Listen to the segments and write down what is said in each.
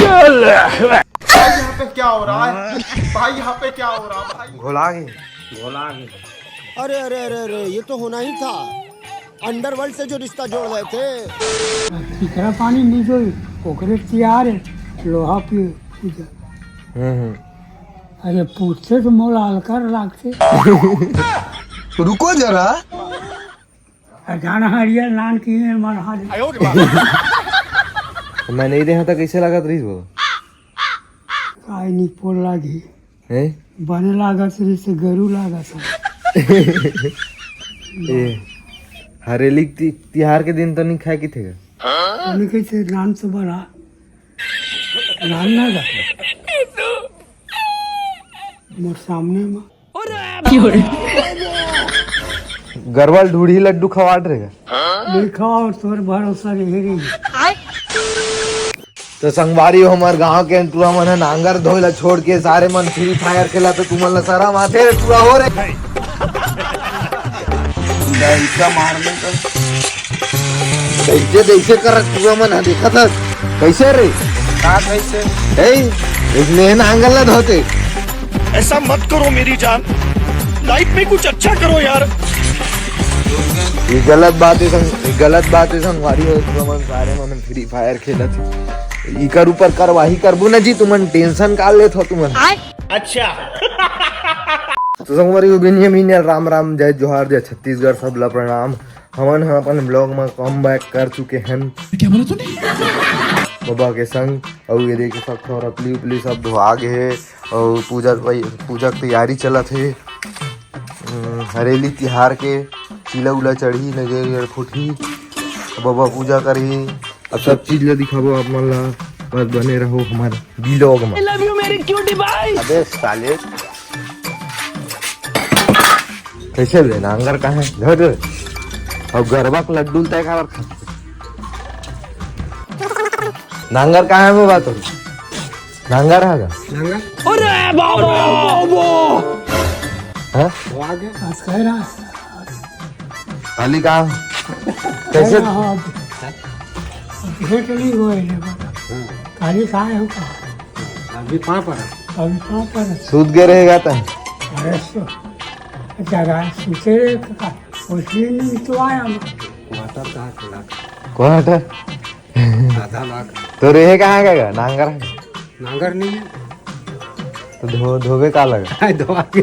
यहाँ पे क्या हो रहा है भाई? यहाँ पे क्या हो रहा है भाई? घोला गए। अरे अरे अरे अरे, ये तो होना ही था। अंडरवर्ल्ड से जो रिश्ता जोड़ रहे थे। टीकरा पानी नीचो ओकरे तैयार है लोहा पे पूजा। अरे पूछते तो मोल हल्का लागते। रुको जरा। जाना हरियर नान की है मन हाल। मैं नहीं देखा था, कैसे लगा रही वो? काय नहीं पोल लागी हैं? बने लागत से गरू लागत। ए हरेली तिहार के दिन तो नहीं खाए की थे? उन्हें कैसे नान से बना नान ना गा मोर सामने में गरवाल ढूढ़ी लड्डू खवाट रहेगा। नहीं खाओ तोर भरोसा रही रही। तो संगवारी हो हमार गांव के पूरा मन है नांगर धोइला छोड़ के सारे मन फ्री फायर खेला तो तुमन सारा माथे पूरा हो रे। इसका मारने का कैसे कर पूरा मन देखा था कैसे रे? का कैसे? इसमें नांगर ला धोते। ऐसा मत करो मेरी जान, लाइफ में कुछ अच्छा करो यार। ये गलत बात है संगवारी हो पूरा मन सारे मन फ्री फायर खेला थे। इकर ऊपर करवाही करबू ना जी, तुमन टेंशन काल लेत हो तुमन। अच्छा तो संगवारी को बिनियामीन राम राम, जय जोहार, जय छत्तीसगढ़, सबला प्रणाम। हमन अपन ब्लॉग में कम बैक कर चुके हैं। क्या बोला तूने? बाबा के संग और ये देखे सकते हो रपली उपली सब धोआ गए और पूजा की तैयारी चलत है। हरेली तिहार के चिला उला चढ़ी नजर फूटी, बाबा पूजा करही। अब सब चीज ला दिखाबो आप मन ला, बस बने रहो हमारे ब्लॉग में। लव यू मेरी क्यूटी भाई। अबे साले कैसे ले नांगर कहाँ है? धर और गरबा का लड्डू तय खावर खा। नांगर कहाँ है वो बात हो? नांगर है अरे बाबा हाँ? खाली कहाँ कैसे? भेट नहीं हुए खाली खाए हो का अभी कहाँ पर सूद गे रहेगा तो अरे जगह सूते उसमें नहीं तो आया कौन हटा? आधा लाख तो रहे कहाँ गएगा? नांगर है नांगर नहीं है तो धोबे का लगा धोआ के।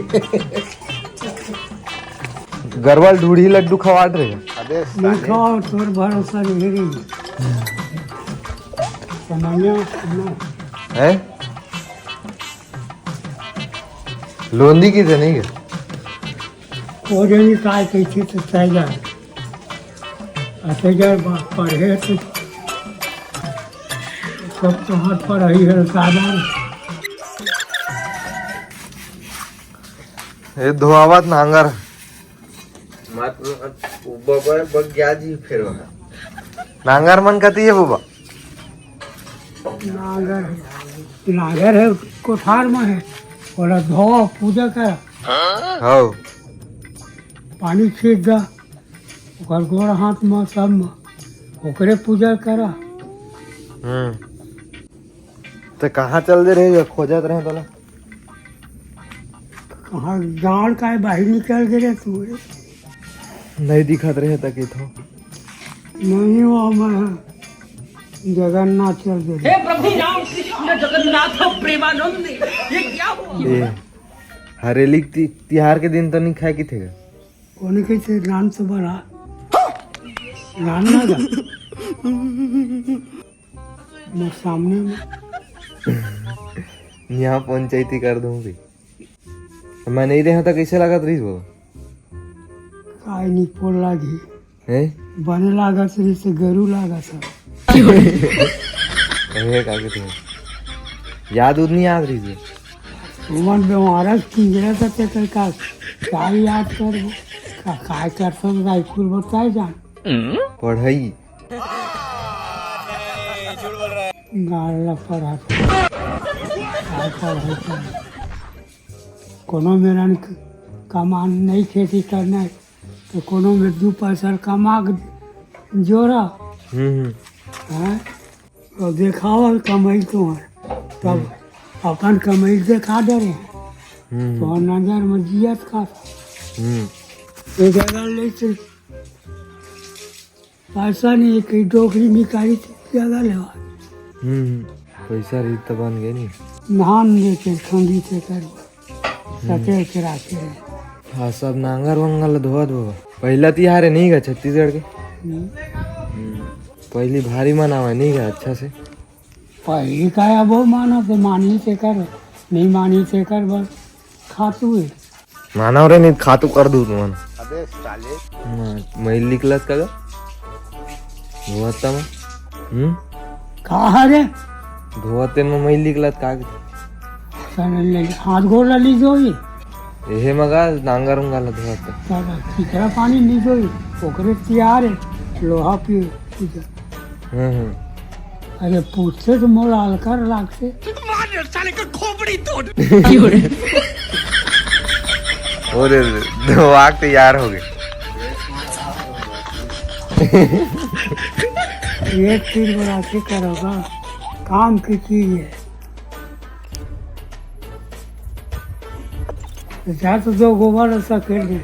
गरवाल ढूढ़ी लड्डू खवाट रहेगा। नहीं खाओ तोर भरोसा रही रही। समझो है लोंदी की थे नहीं गए? वो जनी काय कैसे तो चाह जाए ऐसे जाए पढ़े तो सब तो हाथ पर रही है सामान। ये धोआवत नांगर गया जी फिर नांगर मन कती है बाबा? नागर है कोठार में है बोला धो पूजा कर हाँ पानी खींच दा ओकर गोड़ हाथ में सब में ओकरे पूजा करा। तो कहाँ चल दे रहे खोजत रहे तो कहाँ जान का बाहर निकल गए तू? नहीं दिखत रहे तक तो नहीं वो मैं जगन्नाथ चल गए। हे प्रभु राम कृष्ण जगन्नाथ प्रेमानंद, ये क्या हुआ? हरेली तिहार के दिन तो नहीं खाए की थे? उन्हें कैसे नान से बना नान ना गा मैं सामने में यहाँ पंचायती कर दूंगी। मैं नहीं देखा था, कैसे लगा रही वो? काय नहीं पोल लागी हैं? बने लागत से गरू लागत। याद उद नहीं याद रही? मन बेमारा पिंजरा का क्या याद कर काय कर सब रायपुर बताए जान पढ़ाई गाला पढ़ा कोनो मेरा कमान नहीं खेती करना है तो कोनो में 2 पैसा कमा जोड़ा है तो देखाओ कमाई तुम्हारे तब अपन कमाई से खा दे रहे हैं तो नजर में जियत का एक जगह ले चल पैसा नहीं एक डोकरी निकाली थी जगह ले पैसा रही तो बन गए नहीं धान लेके ठंडी से कर सके के रखे हाँ सब नांगर वंगल धोत बाबा पहला तिहार है नहीं गा छत्तीसगढ़ के पहली भारी मनावा है नहीं गा अच्छा से पहली का अब मानो तो मानी से कर नहीं मानी से कर बस खातू है माना रे नहीं खातू कर दू तुम अबे साले मैं निकलत का धोता में कहा रे धोते में मैं निकलत का हाथ गोड़ ली जो एहे मगा नांगर उंगाल धोता कितना पानी ली जो ओकरे तैयार है लोहा पिए पूजा अरे पूछते तो मोल हल्कर लागते साले का खोपड़ी तोड़ और धोआक तैयार हो गए एक चीज बड़ा से करोगा काम की चीज है जा तो दो गोबर ऐसा खेल दे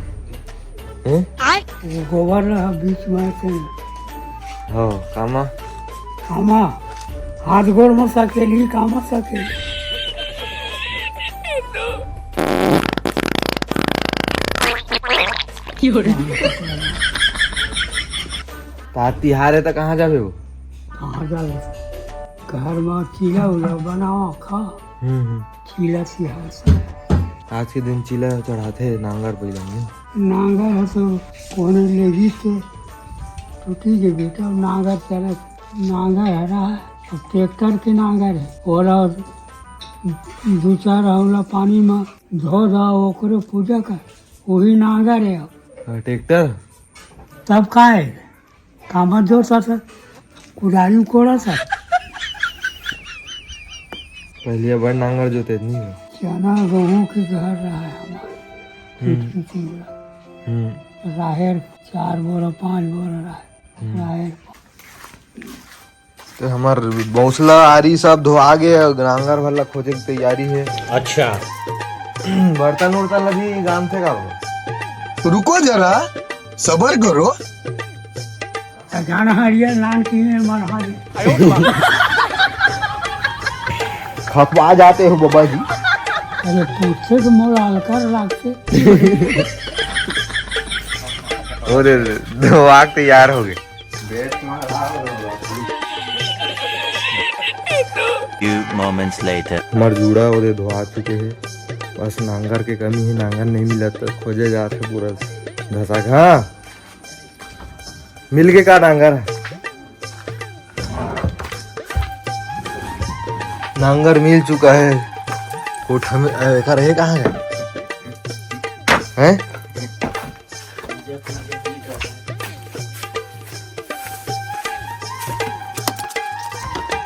गोबर रहा बीच में से हो कामा कामा हाथ गोड़ में सकेली कामा सकेली तिहार है तो कहाँ जाबे वो कहाँ जावे घर में चीला उला बनाओ खा चीला तिहार से आज के दिन चिला चढ़ाते नांगर पहले नांगर है तो कोने लेगी तो ठीक है बेटा नांगर चला नांगर हरा है ट्रैक्टर के नांगर है और दो चार हवला पानी में धो जाओ ओकरे पूजा कर वही नांगर है अब ट्रैक्टर तब का है कामत जोता था कुदारी कोड़ा था पहले बड़ नांगर जोते नहीं है चना गेहूँ के घर रहा है हमारा राहेर 4 बोरा 5 बोरा राहेर तो हमार बौसला आरी सब धोआ गए नांगर भला खोजे की तैयारी है अच्छा बर्तन उर्तन लगी गांव से का रुको जरा सबर करो जाना हरियर लान की मरहा खपवा जाते हो बाबा जी अरे पूछे तो मोल हल्कर लागते और धोआक तैयार हो गए Few moments later. मरजूड़ा और धोआ चुके हैं बस नांगर के कमी है नांगर नहीं मिला तो खोजे जाते पूरा धसा खा मिल के का नांगर नांगर मिल चुका है कोठा में कर है कहाँ है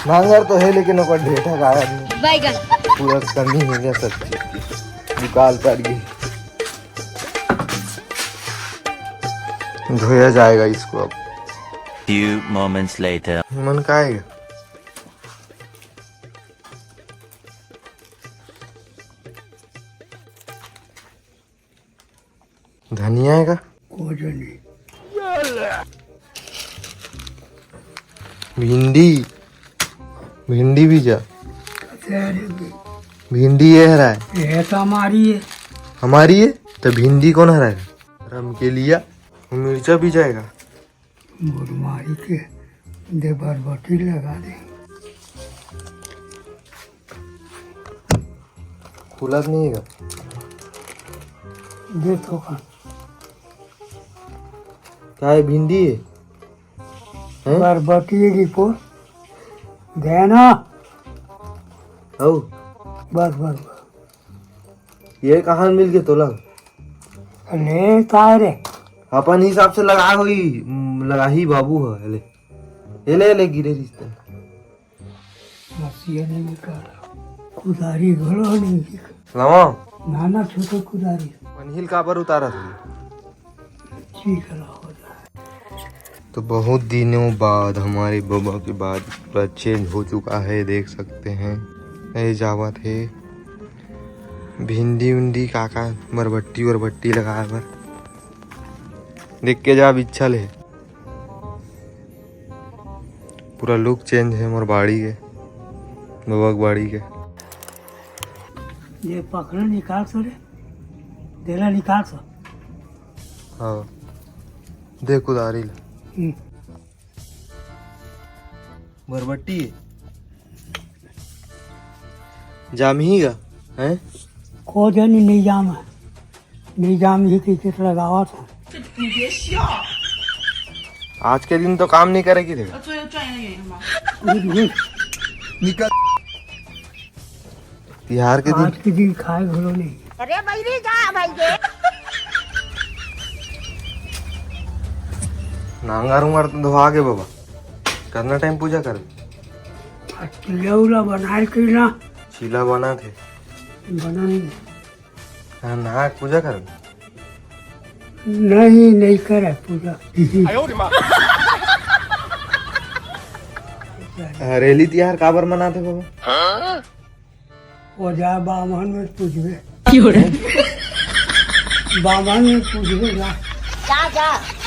नांगर तो है लेकिन ओकर ढेठा गाया नहीं पूरा कमी है गया सब चीज की निकाल कर गई धोया जाएगा इसको अब Few moments later. मन का आएगा धनिया है का कोजनी भिंडी भिंडी भी जा भिंडी ये हरा है ये तो हमारी है हमारी है तो भिंडी कौन हरा है रम के लिया मिर्चा भी जाएगा मुरमारी के दे बरबटी लगा दे खुला नहीं है दे तो खा क्या है भिंडी है बरबटी रिपोर्ट दे ना हो बस बस बस ये कहाँ मिल गया तोला ले काय रे अपन हिसाब से लगा ही बाबू है ले गिरे रिश्ते मसीहा नहीं निकाल कुदारी घड़ो नहीं निकाल लावा नाना छोटे कुदारी पनहिल का पर उतारा था ठीक है तो बहुत दिनों बाद हमारे बाबा के बाद पूरा चेंज हो चुका है देख सकते हैं यही जावा थे भिंडी उंडी काका बरबट्टी वरबट्टी लगाए बर देख के जा इच्छल है। पूरा लुक चेंज है मोर बाड़ी के बबक बाड़ी के। ये पकड़ निकाल सो रे, देला निकाल सो। हाँ देख उदारी ला बरबट्टी जाम ही गा हैं को जनी नहीं जाम है, नहीं जाम ही किस लगावा था। आज के दिन तो काम नहीं करेगी देखा निकल तिहार के दिन आज के दिन खाए घरो नहीं। नांगार उंगार तो धोआ के बाबा कितना टाइम पूजा कर चूल्हा उला बनाए के ना चीला बना थे बना नहीं। हाँ नहा के पूजा कर नहीं करे पूजा। हरेली तिहार काबर मनाते बाबा वो जा बामन में पूछबे, बामन में पूछबे जा।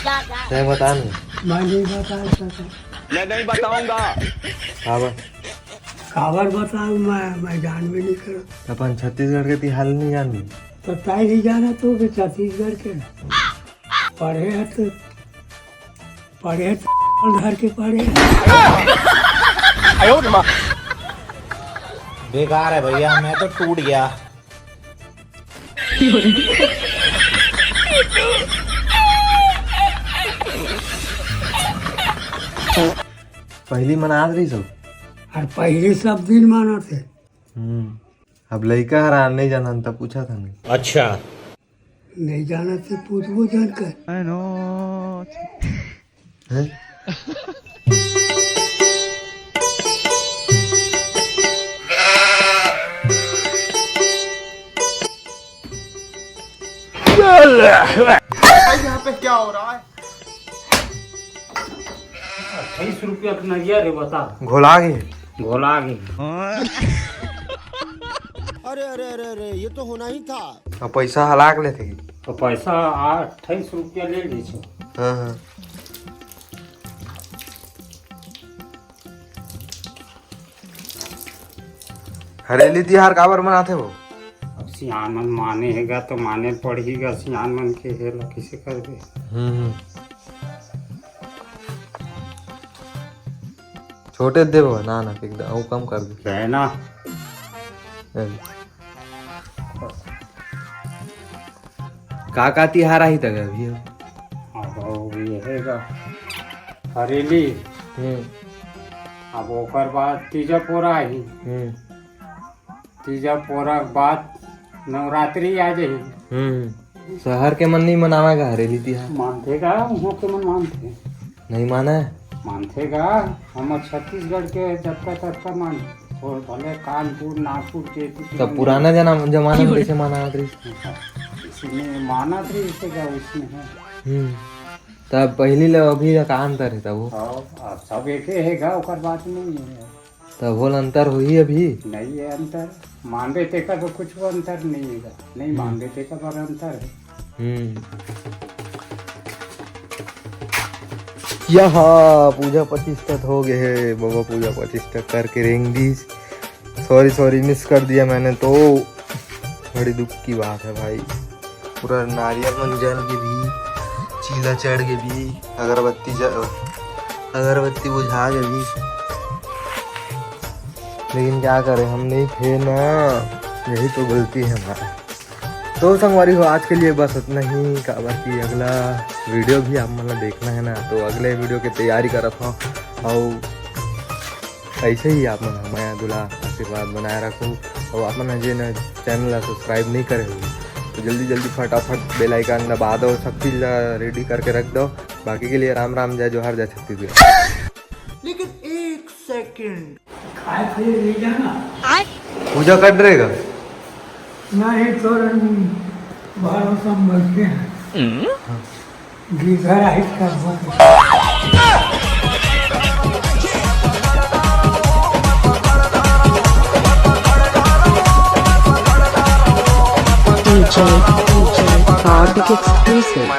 चाहे बता नहीं मैं नहीं बता सकता। मैं नहीं बताऊंगा। काबर काबर बताऊँ मैं जान भी नहीं कर। अपन छत्तीसगढ़ के तिहार नहीं जान तो ताई नहीं जाना तो कि छत्तीसगढ़ के पढ़े है तो घर के पढ़े। बेकार है भैया, मैं तो टूट गया। पहली मना रही सब और पहले सब दिन माना थे। अब लड़का हरान नहीं जाना तब पूछा था नहीं। अच्छा नहीं जाना थे पूछबो जानकर। हैं? भाई यहाँ पे क्या हो रहा है? 28 रुपया नरिया रे बता। घोला गए घोला गई। अरे अरे अरे अरे ये तो होना ही था। अब पैसा हलाक लेते की तो पैसा 28 रुपया ले लीजिए। हाँ हाँ हरेली तिहार काबर मनाते वो अब सियान मन माने हैगा तो माने पड़ेगा। सियान मन के हेला किसे कर दे। छोटे दे वो ना ना एकदम वो कम कर दे है ना। काका तिहार ही तक अभी अब ये हैगा हरेली। अब ओकर बाद तीजा पोरा ही। तीजा पोरा के बाद नवरात्रि आ जाही। शहर के मन नहीं मनावेगा हरेली तिहार मानतेगा वहाँ के मन मानते नहीं माना है मानतेगा। हम छत्तीसगढ़ के जब तक मान और भले कानपुर नागपुर के तब पुराना जमाना में कैसे माना रही इसमें माना थी इसका उसमें है। तब पहली ले अभी का अंतर है तब वो अब सब एक हैगा ओकर बात नहीं है। तब वो अंतर हुई अभी नहीं है अंतर। मानबे ते का तो कुछ अंतर नहीं है। नहीं मानबे ते का बड़ा अंतर है। यहाँ पूजा प्रतिष्ठा हो गए है बाबा। पूजा प्रतिष्ठा करके रेंग दी। सॉरी मिस कर दिया मैंने तो। बड़ी दुख की बात है भाई। पूरा नारियल मन जल के भी चीला चढ़ के भी अगरबत्ती बुझा के भी लेकिन क्या करें हम नहीं थे ना। यही तो गलती है हमारा। तो संगवारी हो आज के लिए बस इतना ही। बाकी अगला वीडियो भी आप मतलब देखना है ना तो अगले वीडियो की तैयारी करत हूँ। और ऐसे ही आप मन हमारा दुला आशीर्वाद बनाए रखो। और आप मन जो चैनल सब्सक्राइब नहीं करे तो जल्दी फटाफट बेल आइकन दबा दो। सब चीज़ रेडी करके रख दो। बाकी के लिए राम राम जय जोहार जय छत्तीसगढ़। लेकिन एक सेकंड खाए फिर नहीं जाना। पूजा कर रहेगा नहीं तो भरोसा बैठे हैं घर आई कर DJ Karthik exclusive.